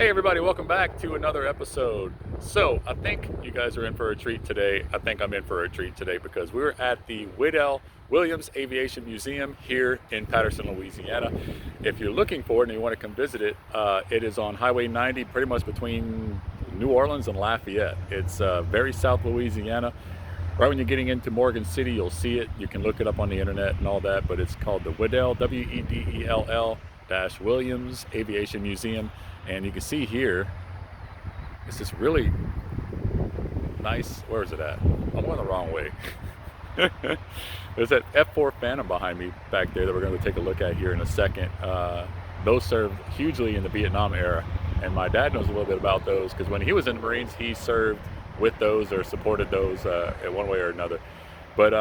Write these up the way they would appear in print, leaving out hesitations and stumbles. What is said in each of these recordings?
Hey everybody, welcome back to another episode. So I think you guys are in for a treat today. I think I'm in for a treat today because we're at the Wedell-Williams Aviation Museum here in Patterson, Louisiana. If you're looking for it and you want to come visit it, it is on Highway 90, pretty much between New Orleans and Lafayette. It's very South Louisiana. Right when you're getting into Morgan City, you'll see it. You can look it up on the internet and all that, but it's called the Wedell, W-E-D-E-L-L-Williams Aviation Museum. And you can see here, it's this really nice, where is it at? I'm going the wrong way. There's that F4 Phantom behind me back there that we're going to take a look at here in a second. Those served hugely in the Vietnam era. And my dad knows a little bit about those because when he was in the Marines, he served with those or supported those in one way or another. But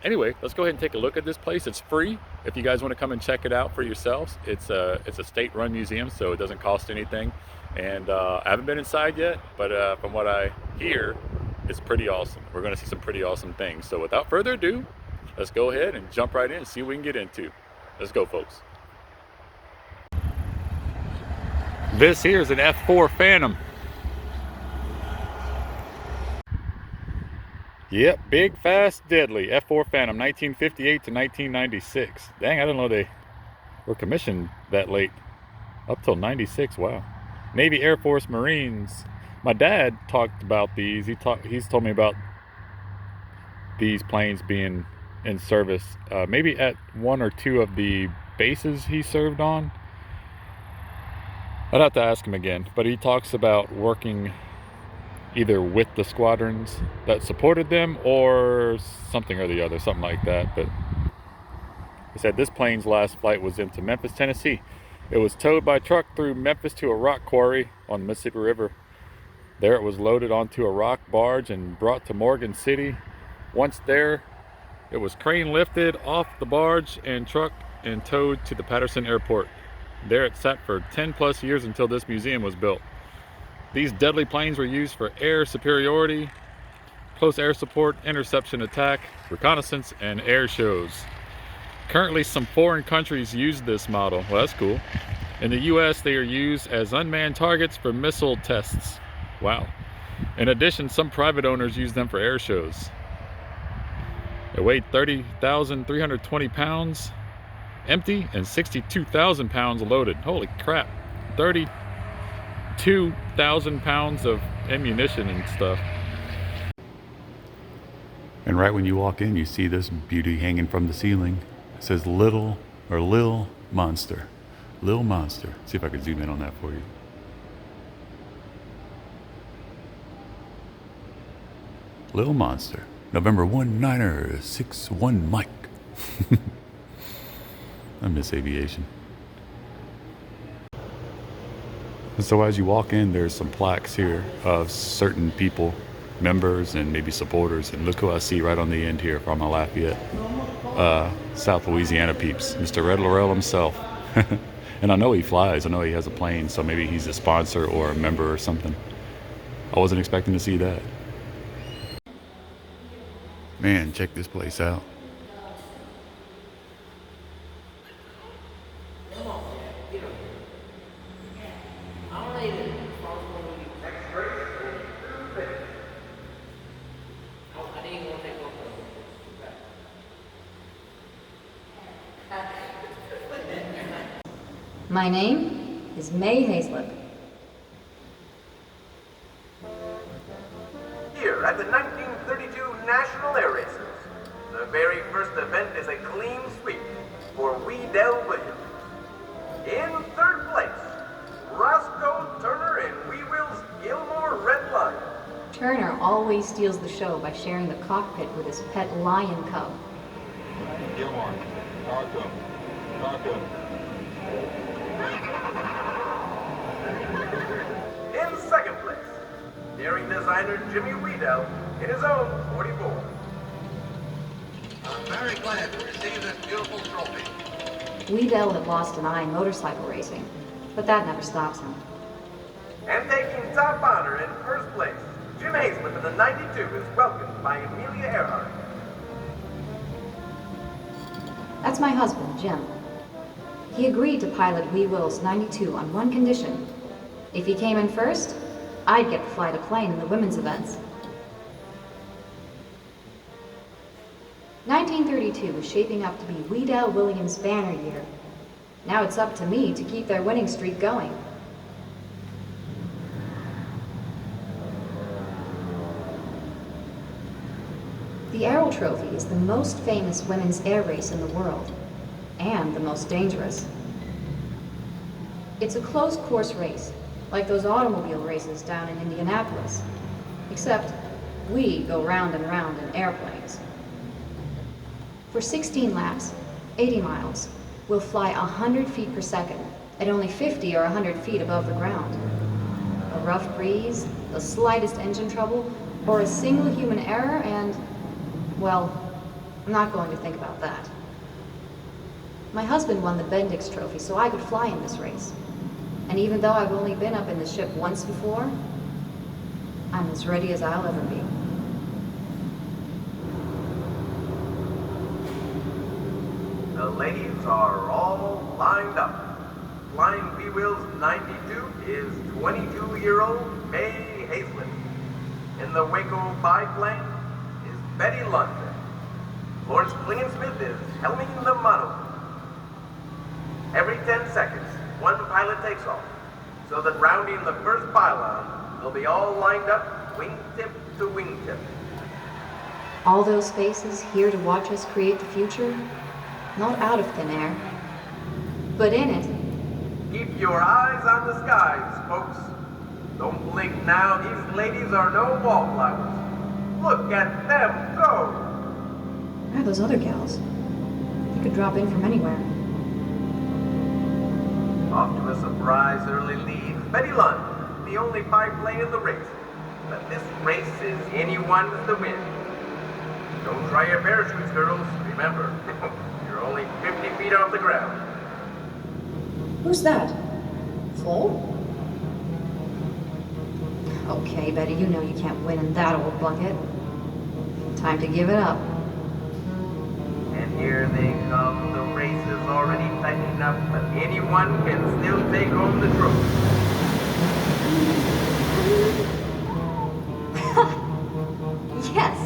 anyway, let's go ahead and take a look at this place. It's free if you guys want to come and check it out for yourselves. It's a state-run museum, so it doesn't cost anything. And I haven't been inside yet, but from what I hear, it's pretty awesome. We're going to see some pretty awesome things. So without further ado, let's go ahead and jump right in and see what we can get into. Let's go, folks. This here is an F4 Phantom. Yep, big, fast, deadly. F4 Phantom, 1958 to 1996. Dang, I didn't know they were commissioned that late. Up till 96, wow. Navy, Air Force, Marines. My dad talked about these. He's told me about these planes being in service, maybe at one or two of the bases he served on. I'd have to ask him again, but he talks about working either with the squadrons that supported them or something or the other, something like that. But he said this plane's last flight was into Memphis, Tennessee. It was towed by truck through Memphis to a rock quarry on the Mississippi River. There it was loaded onto a rock barge and brought to Morgan City. Once there, it was crane lifted off the barge and truck and towed to the Patterson airport. There it sat for 10 plus years until this museum was built. These deadly planes were used for air superiority, close air support, interception attack, reconnaissance, and air shows. Currently, some foreign countries use this model. Well, that's cool. In the US, they are used as unmanned targets for missile tests. Wow. In addition, some private owners use them for air shows. It weighed 30,320 pounds empty and 62,000 pounds loaded. Holy crap. 2,000 pounds of ammunition and stuff. And right when you walk in, you see this beauty hanging from the ceiling. It says Lil Monster. Lil Monster. See if I can zoom in on that for you. Lil Monster. November 1961 Mike. I miss aviation. So as you walk in, there's some plaques here of certain people, members and maybe supporters. And look who I see right on the end here from my Lafayette, South Louisiana peeps, Mr. Red Laurel himself. And I know he flies. I know he has a plane, so maybe he's a sponsor or a member or something. I wasn't expecting to see that. Man, check this place out. My name is May Hazlett. Here at the 1932 National Air Races, the very first event is a clean sweep for Wedell-Williams. In third place, Roscoe Turner and Wee-Will's Gilmore Red Lion. Turner always steals the show by sharing the cockpit with his pet lion cub. Gilmore, talk to him. In second place, daring designer Jimmy Wedell in his own 44. I'm very glad to receive this beautiful trophy. Wedell had lost an eye in motorcycle racing, but that never stops him. And taking top honor in first place, Jim Hazelip in the 92 is welcomed by Amelia Earhart. That's my husband, Jim. He agreed to pilot Wee Will's 92 on one condition. If he came in first, I'd get to fly the plane in the women's events. 1932 was shaping up to be Wedell-Williams' banner year. Now it's up to me to keep their winning streak going. The Aero Trophy is the most famous women's air race in the world, and the most dangerous. It's a closed course race, like those automobile races down in Indianapolis, except we go round and round in airplanes. For 16 laps, 80 miles, we'll fly 100 feet per second at only 50 or 100 feet above the ground. A rough breeze, the slightest engine trouble, or a single human error and, well, I'm not going to think about that. My husband won the Bendix Trophy so I could fly in this race. And even though I've only been up in the ship once before, I'm as ready as I'll ever be. The ladies are all lined up. Flying B-Wheels 92 is 22-year-old May Hazlett. In the Waco biplane is Betty London. Lawrence Klingensmith is helming the monocle. Every 10 seconds, one pilot takes off, so that rounding the first pylon, they'll be all lined up, wingtip to wingtip. All those faces here to watch us create the future, not out of thin air, but in it. Keep your eyes on the skies, folks. Don't blink now, these ladies are no wallflowers. Look at them go! Where are those other gals? They could drop in from anywhere. Off to a surprise early lead, Betty Lund, the only biplane in the race. But this race is anyone's to win. Don't try your parachutes, girls. Remember, you're only 50 feet off the ground. Who's that? Flo? Okay, Betty, you know you can't win in that old bucket. Time to give it up. And here they come. The race is already tightening up, but anyone can still take home the trophy. Yes!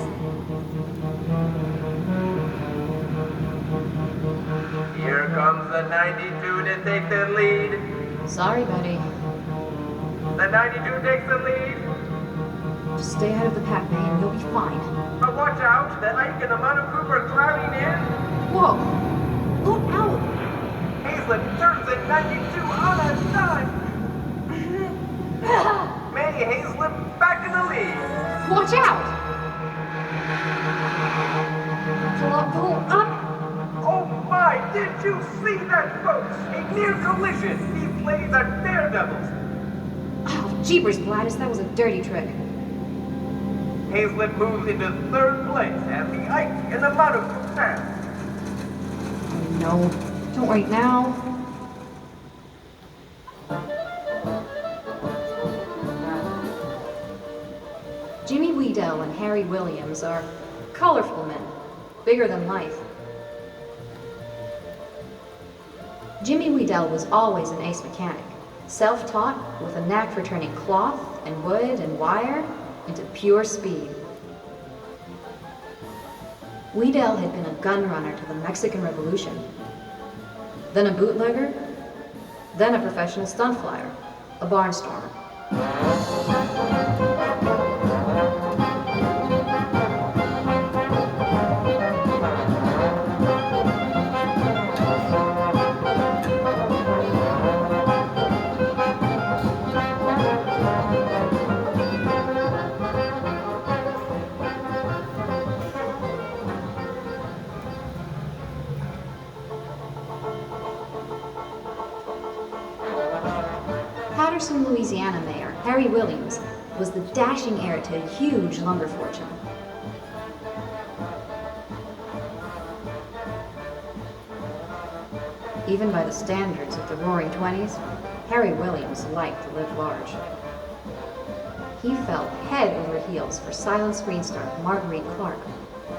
Here comes the 92 to take the lead. Sorry, Betty. The 92 takes the lead. Just stay ahead of the pack, May, and you'll be fine. But watch out, that Ike and the Monocoup are crowding in. Whoa! Look out! Hazlett turns at 92 on a dime. May Hazlett back in the lead. Watch out! Pull up, pull up! Oh my, did you see that, folks? A near collision. These ladies are daredevils. Oh, jeepers, Gladys, that was a dirty trick. Hazlett moves into third place as the Ike and the Monocoup pass. Oh, no. Don't right now. Jimmy Wedell and Harry Williams are colorful men, bigger than life. Jimmy Wedell was always an ace mechanic, self-taught with a knack for turning cloth and wood and wire into pure speed. Wedell had been a gun runner to the Mexican Revolution, then a bootlegger, then a professional stunt flyer, a barnstormer. Patterson, Louisiana mayor Harry Williams was the dashing heir to a huge lumber fortune. Even by the standards of the Roaring Twenties, Harry Williams liked to live large. He fell head over heels for silent screen star Marguerite Clark.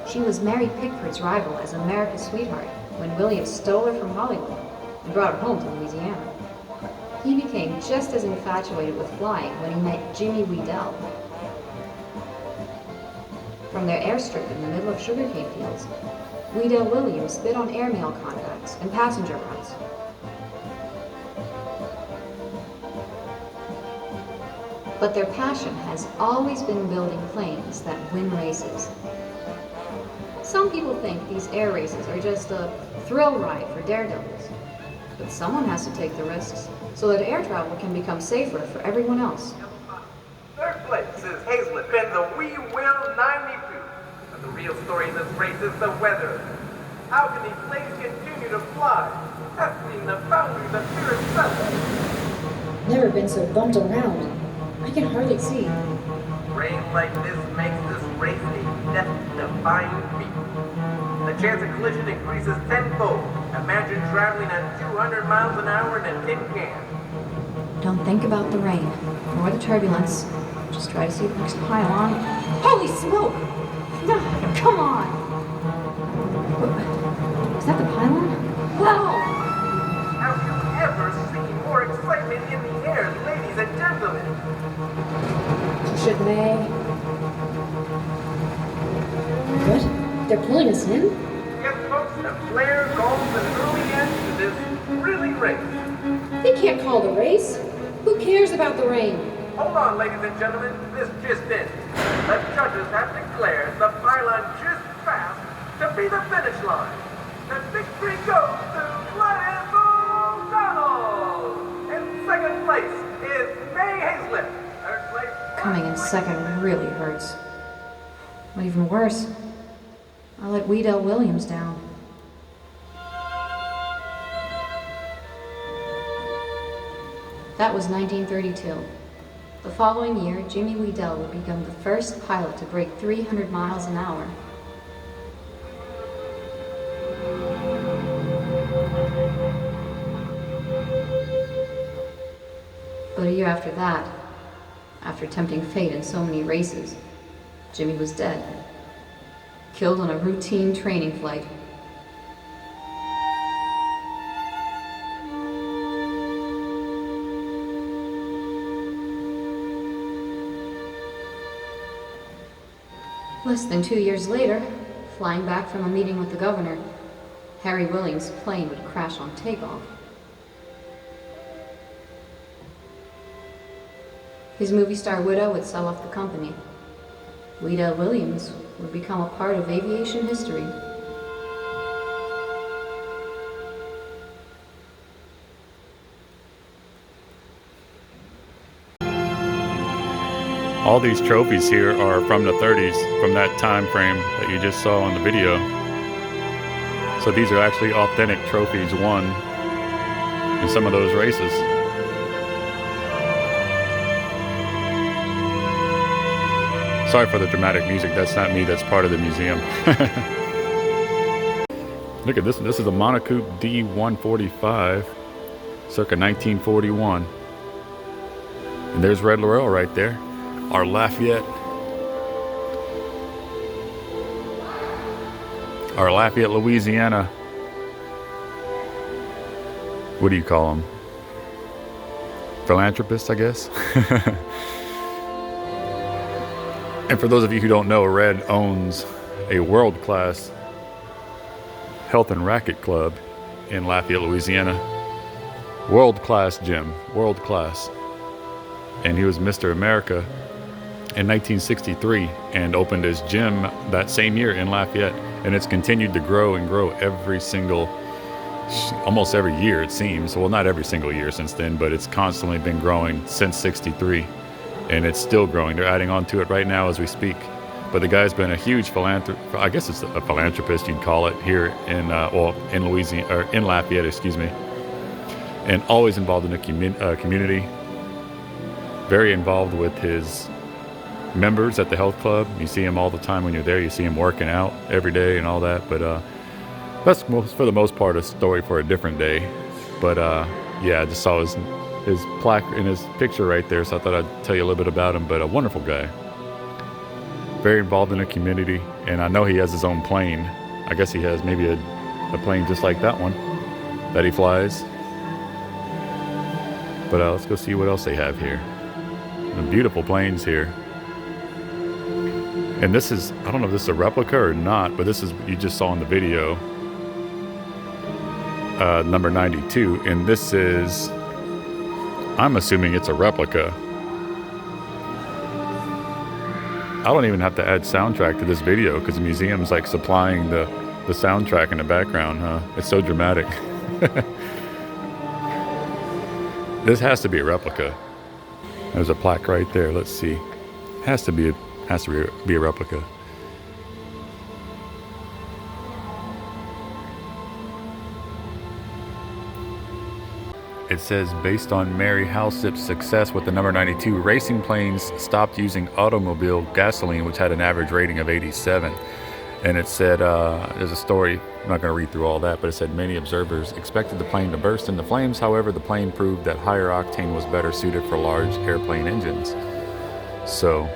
She was Mary Pickford's rival as America's sweetheart when Williams stole her from Hollywood and brought her home to Louisiana. he became just as infatuated with flying when he met Jimmy Wedell. From their airstrip in the middle of sugarcane fields, Wedell-Williams bid on airmail contracts and passenger routes. But their passion has always been building planes that win races. Some people think these air races are just a thrill ride for daredevils, but someone has to take the risks so that air travel can become safer for everyone else. Third place is Hazlett in the We Will 92. But the real story in this race is the weather. How can these planes continue to fly, testing the boundaries of fear itself? Never been so bumped around. I can hardly see. Rain like this makes this race a death-defying feat. The chance of collision increases tenfold. Imagine traveling at 200 miles an hour in a tin can. Don't think about the rain or the turbulence. Just try to see the next pylon. Holy smoke! No, come on! Is that the pylon? Whoa! Have you ever seen more excitement in the air, ladies and gentlemen? Should they? What? They're pulling us in? Yes, folks, the Flair calls an early end to this thrilling race. They can't call the race. Who cares about the rain? Hold on, ladies and gentlemen, this just in. The judges have declared the pylon just passed to be the finish line. The victory goes to Gladys O'Donnell. In second place is May Hazlett. Third place. Coming in second really hurts. But even worse, I let Wedell-Williams down. That was 1932. The following year, Jimmy Wedell would become the first pilot to break 300 miles an hour. But a year after that, after tempting fate in so many races, Jimmy was dead, killed on a routine training flight. Less than 2 years later, flying back from a meeting with the governor, Harry Williams' plane would crash on takeoff. His movie star widow would sell off the company. Wedell-Williams would become a part of aviation history. All these trophies here are from the 30s, from that time frame that you just saw in the video. So these are actually authentic trophies won in some of those races. Sorry for the dramatic music, that's not me, that's part of the museum. Look at this, this is a Monocoque D-145, circa 1941. And there's Red Laurel right there. Our Lafayette Louisiana, what do you call them? Philanthropists, I guess. And for those of you who don't know, Red owns a world-class health and racket club in Lafayette, Louisiana. World-class gym, world-class. And he was Mr. America in 1963 and opened his gym that same year in Lafayette, and it's continued to grow and grow almost every year it seems. Well, not every single year since then, but it's constantly been growing since 63, and it's still growing. They're adding on to it right now as we speak. But the guy's been a huge philanthropist, I guess it's a philanthropist you'd call it, here in in Louisiana, or in Lafayette, excuse me, and always involved in the community. Very involved with his members at the health club. You see him all the time when you're there. You see him working out every day and all that. But that's for the most part a story for a different day. But yeah, I just saw his plaque in his picture right there, so I thought I'd tell you a little bit about him. But a wonderful guy. Very involved in the community, and I know he has his own plane. I guess he has maybe a plane just like that one that he flies. But let's go see what else they have here. Some beautiful planes here. And this is, I don't know if this is a replica or not, but this is what you just saw in the video. Number 92. And this is, I'm assuming it's a replica. I don't even have to add soundtrack to this video because the museum's like supplying the soundtrack in the background, huh? It's so dramatic. This has to be a replica. There's a plaque right there. Let's see. Has to be a replica. It says, based on Mary Halsip's success with the number 92, racing planes stopped using automobile gasoline, which had an average rating of 87. And it said, there's a story, I'm not going to read through all that, but it said many observers expected the plane to burst into flames. However, the plane proved that higher octane was better suited for large airplane engines. So,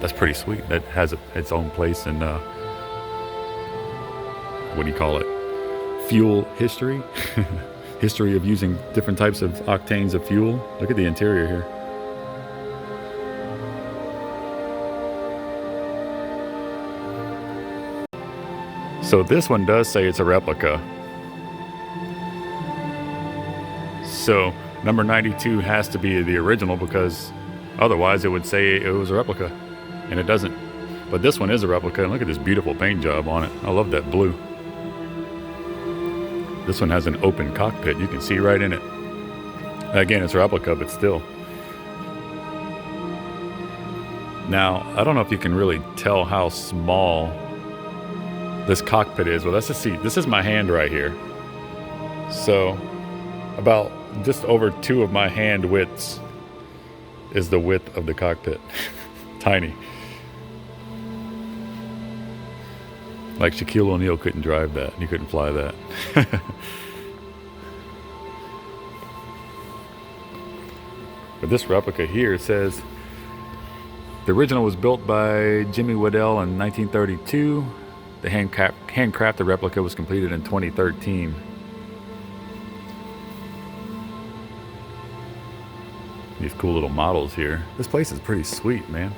that's pretty sweet. That has its own place in, what do you call it? Fuel history. History of using different types of octanes of fuel. Look at the interior here. So this one does say it's a replica. So number 92 has to be the original because otherwise it would say it was a replica, and it doesn't. But this one is a replica, and look at this beautiful paint job on it. I love that blue. This one has an open cockpit. You can see right in it. Again, it's a replica, but still. Now, I don't know if you can really tell how small this cockpit is. Well, let's just see. This is my hand right here. So, about just over 2 of my hand widths is the width of the cockpit. Tiny. Like Shaquille O'Neal couldn't drive that. He couldn't fly that. But this replica here says the original was built by Jimmy Wedell in 1932. The handcrafted replica was completed in 2013. These cool little models here. This place is pretty sweet, man.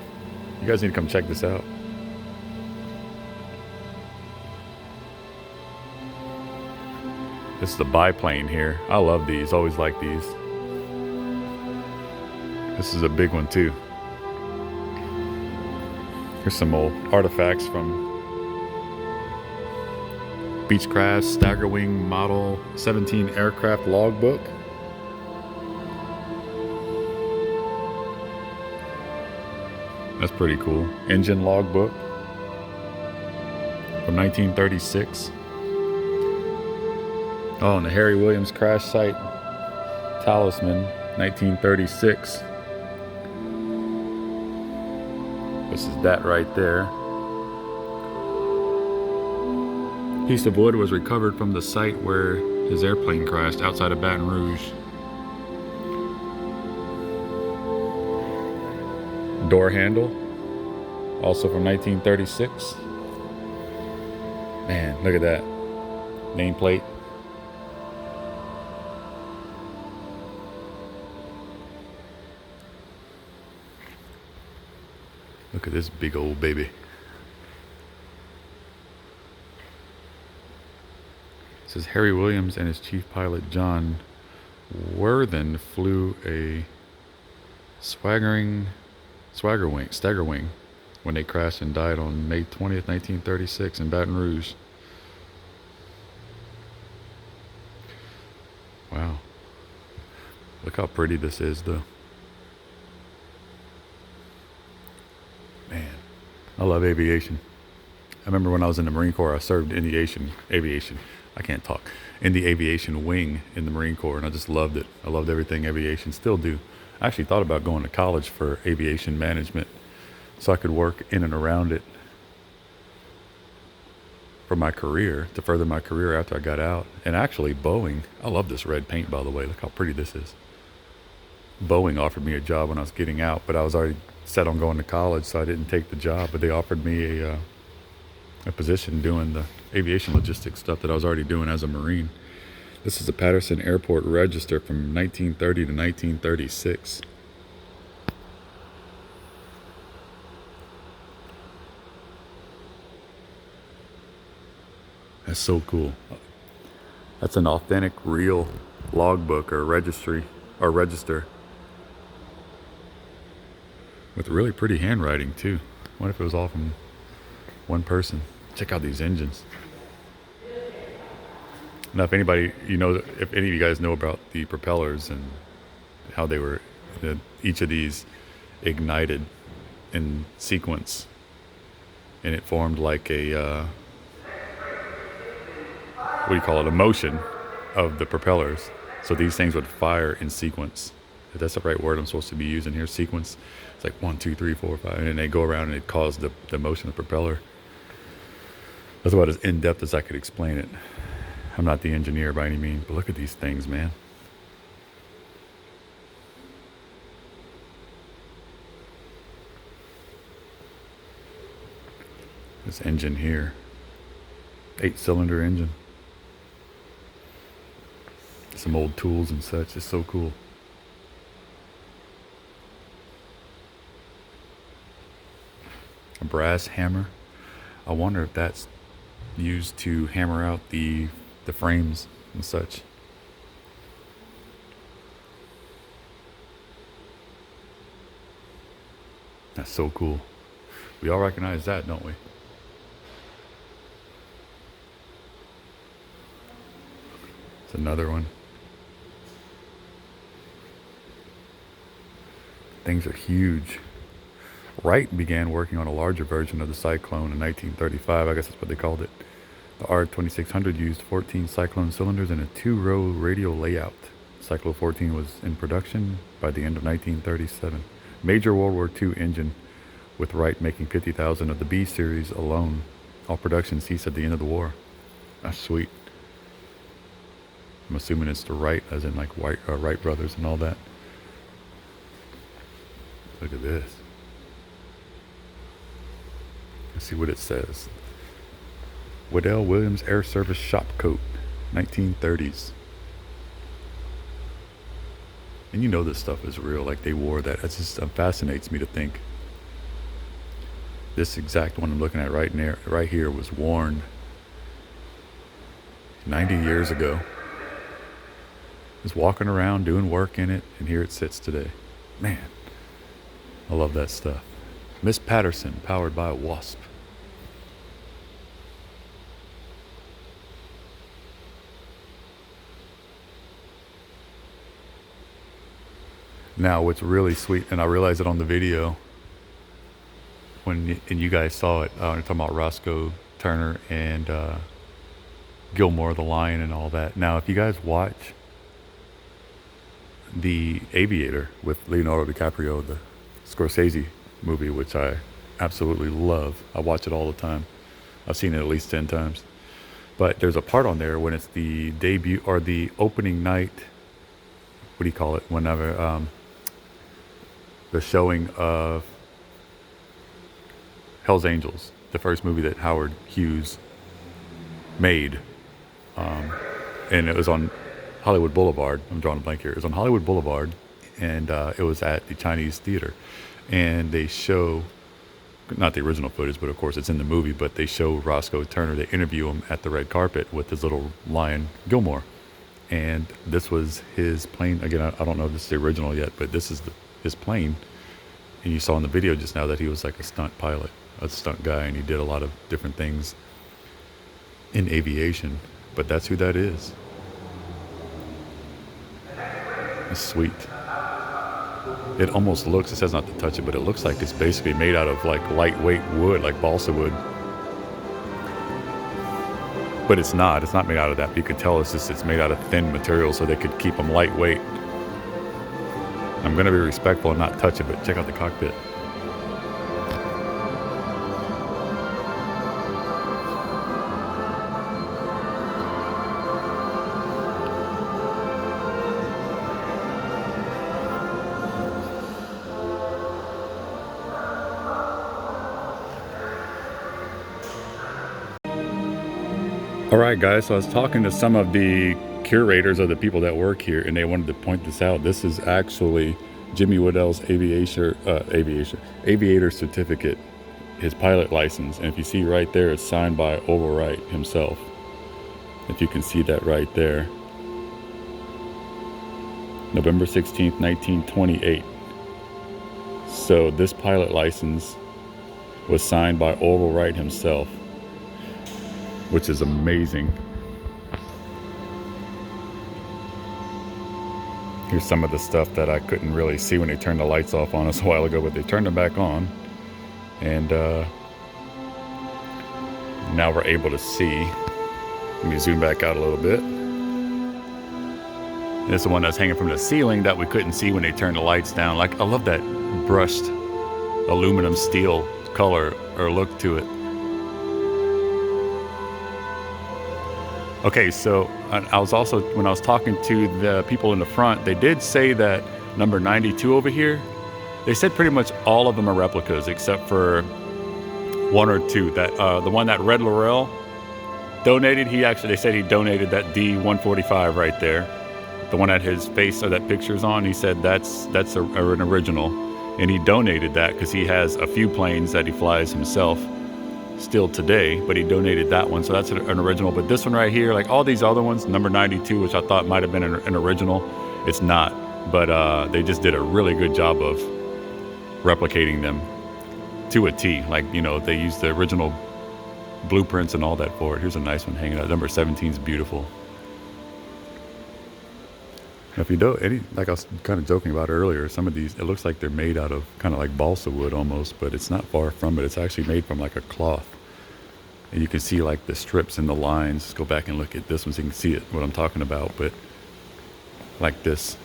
You guys need to come check this out. This is the biplane here. I love these, always like these. This is a big one too. Here's some old artifacts from Beechcraft Staggerwing Model 17 aircraft logbook. That's pretty cool. Engine logbook from 1936. Oh, and the Harry Williams crash site talisman, 1936. This is that right there. Piece of wood was recovered from the site where his airplane crashed outside of Baton Rouge. Door handle, also from 1936. Man, look at that. Nameplate. Look at this big old baby. It says Harry Williams and his chief pilot John Worthen flew a Staggerwing when they crashed and died on May 20th, 1936 in Baton Rouge. Wow. Look how pretty this is though. Man, I love aviation. I remember when I was in the Marine Corps, I served in the aviation. I can't talk. In the aviation wing in the Marine Corps, and I just loved it. I loved everything aviation, still do. I actually thought about going to college for aviation management so I could work in and around it for my career, to further my career after I got out. And actually Boeing, I love this red paint by the way, look how pretty this is. Boeing offered me a job when I was getting out, but I was already set on going to college, so I didn't take the job, but they offered me a position doing the aviation logistics stuff that I was already doing as a Marine. This is a Patterson Airport register from 1930 to 1936. That's so cool. That's an authentic, real logbook or registry or register with really pretty handwriting too. What if it was all from one person? Check out these engines. Now, if anybody, if any of you guys know about the propellers and how they were, each of these ignited in sequence, and it formed like a, what do you call it, a motion of the propellers. So these things would fire in sequence. If that's the right word I'm supposed to be using here, sequence. It's like 1, 2, 3, 4, 5, and then they go around and it caused the motion of the propeller. That's about as in-depth as I could explain it. I'm not the engineer by any means, but look at these things, man. This engine here, 8-cylinder engine. Some old tools and such. It's so cool. A brass hammer. I wonder if that's used to hammer out the frames and such. That's so cool. We all recognize that, don't we? It's another one. Things are huge. Wright began working on a larger version of the Cyclone in 1935. I guess that's what they called it. The R2600 used 14 Cyclone cylinders and a 2-row radial layout. Cyclone 14 was in production by the end of 1937. Major World War II engine, with Wright making 50,000 of the B series alone. All production ceased at the end of the war. That's sweet. I'm assuming it's the Wright, as in like Wright brothers and all that. Look at this. Let's see what it says. Wedell-Williams Air Service Shop Coat, 1930s. And this stuff is real, like they wore that. It just fascinates me to think. This exact one I'm looking at right here was worn 90 years ago. Just walking around doing work in it, and here it sits today. Man, I love that stuff. Miss Patterson, powered by a Wasp. Now, what's really sweet, and I realized it on the video and you guys saw it, when you're talking about Roscoe Turner and Gilmore the Lion and all that. Now, if you guys watch the Aviator with Leonardo DiCaprio, the Scorsese movie, which I absolutely love. I watch it all the time. I've seen it at least 10 times. But there's a part on there when it's the debut or the opening night, what do you call it, whenever the showing of Hell's Angels, the first movie that Howard Hughes made. And it was on Hollywood Boulevard. I'm drawing a blank here. It was on Hollywood Boulevard, and it was at the Chinese Theater. And they show, not the original footage, but of course it's in the movie, but they show Roscoe Turner, they interview him at the red carpet with his little lion, Gilmore. And this was his plane. Again, I don't know if this is the original yet, but this is his plane. And you saw in the video just now that he was like a stunt pilot, a stunt guy, and he did a lot of different things in aviation. But that's who that is. It's sweet. It almost looks, it says not to touch it, but it looks like it's basically made out of like lightweight wood, like balsa wood. But it's not made out of that. You can tell it's made out of thin material so they could keep them lightweight. I'm going to be respectful and not touch it, but check out the cockpit. All right, guys, so I was talking to some of the curators or the people that work here, and they wanted to point this out. This is actually Jimmy Wedell's aviator certificate, his pilot license. And if you see right there, it's signed by Orville Wright himself. If you can see that right there. November 16th, 1928. So this pilot license was signed by Orville Wright himself, which is amazing. Here's some of the stuff that I couldn't really see when they turned the lights off on us a while ago, but they turned them back on. And now we're able to see. Let me zoom back out a little bit. This is the one that's hanging from the ceiling that we couldn't see when they turned the lights down. Like, I love that brushed aluminum steel color or look to it. Okay, so I was also, when I was talking to the people in the front, they did say that number 92 over here, they said pretty much all of them are replicas except for one or two. That the one that Red Laurel donated, they said he donated that D-145 right there. The one that his face or that picture's on, he said that's an original. And he donated that because he has a few planes that he flies himself still today, but he donated that one, so that's an original. But this one right here, like all these other ones, number 92, which I thought might have been an original, it's not. But they just did a really good job of replicating them to a T. Like, you know, they used the original blueprints and all that for it. Here's a nice one hanging out. Number 17 is beautiful. If you don't, like I was kind of joking about earlier, some of these, it looks like they're made out of kind of like balsa wood almost, but it's not far from it. It's actually made from like a cloth. And you can see like the strips and the lines. Just go back and look at this one so you can see it, what I'm talking about. But like this,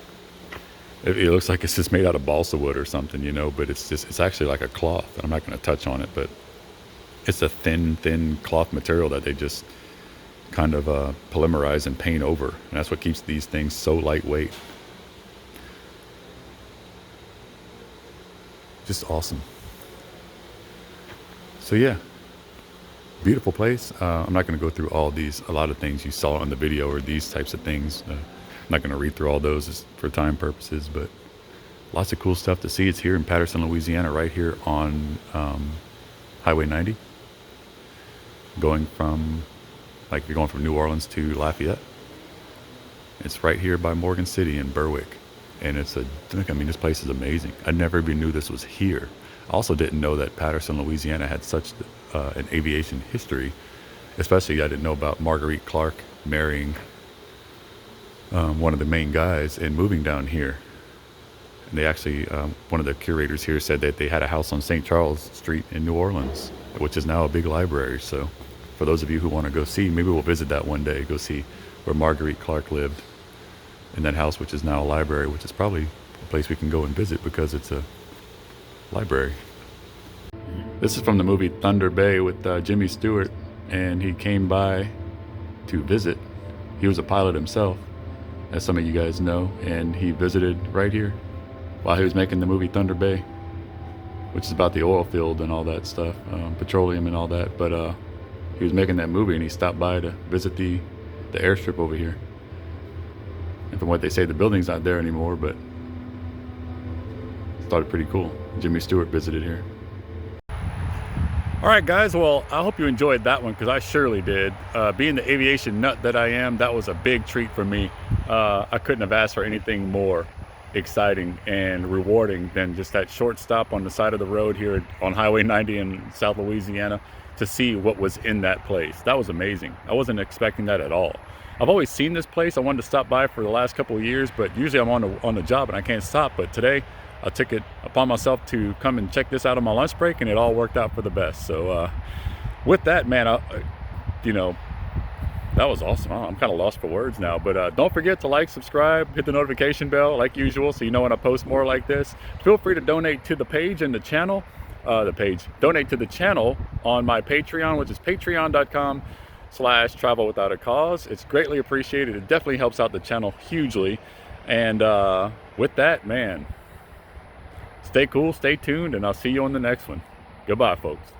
it looks like it's just made out of balsa wood or something, you know, but it's actually like a cloth. I'm not going to touch on it, but it's a thin cloth material that they just kind of polymerize and paint over, and that's what keeps these things so lightweight. Just awesome. So yeah, beautiful place. I'm not going to go through all these, a lot of things you saw in the video or these types of things. I'm not going to read through all those for time purposes, but lots of cool stuff to see. It's here in Patterson, Louisiana, right here on Highway 90, going from, like, if you're going from New Orleans to Lafayette. It's right here by Morgan City in Berwick. And this place is amazing. I never even knew this was here. I also didn't know that Patterson, Louisiana had such an aviation history. Especially, I didn't know about Marguerite Clark marrying one of the main guys and moving down here. And they actually, one of the curators here said that they had a house on St. Charles Street in New Orleans, which is now a big library. So for those of you who want to go see, maybe we'll visit that one day, go see where Marguerite Clark lived in that house, which is now a library, which is probably a place we can go and visit because it's a library. This is from the movie Thunder Bay with Jimmy Stewart, and he came by to visit. He was a pilot himself, as some of you guys know, and he visited right here while he was making the movie Thunder Bay, which is about the oil field and all that stuff, petroleum and all that. But he was making that movie, and he stopped by to visit the airstrip over here. And from what they say, the building's not there anymore, but I thought it pretty cool. Jimmy Stewart visited here. All right, guys, well, I hope you enjoyed that one, because I surely did. Being the aviation nut that I am, that was a big treat for me. I couldn't have asked for anything more exciting and rewarding than just that short stop on the side of the road here on Highway 90 in South Louisiana to see what was in that place. That was amazing. I wasn't expecting that at all. I've always seen this place. I wanted to stop by for the last couple of years, but usually I'm on the job and I can't stop. But today I took it upon myself to come and check this out on my lunch break, and it all worked out for the best. So with that, man, that was awesome. I'm kind of lost for words now, but don't forget to like, subscribe, hit the notification bell like usual so you know when I post more like this. Feel free to donate to the page and the channel. Donate to the channel on my Patreon, which is patreon.com/travelwithoutacause. It's greatly appreciated. It definitely helps out the channel hugely. And with that, man, stay cool, stay tuned, and I'll see you on the next one. Goodbye, folks.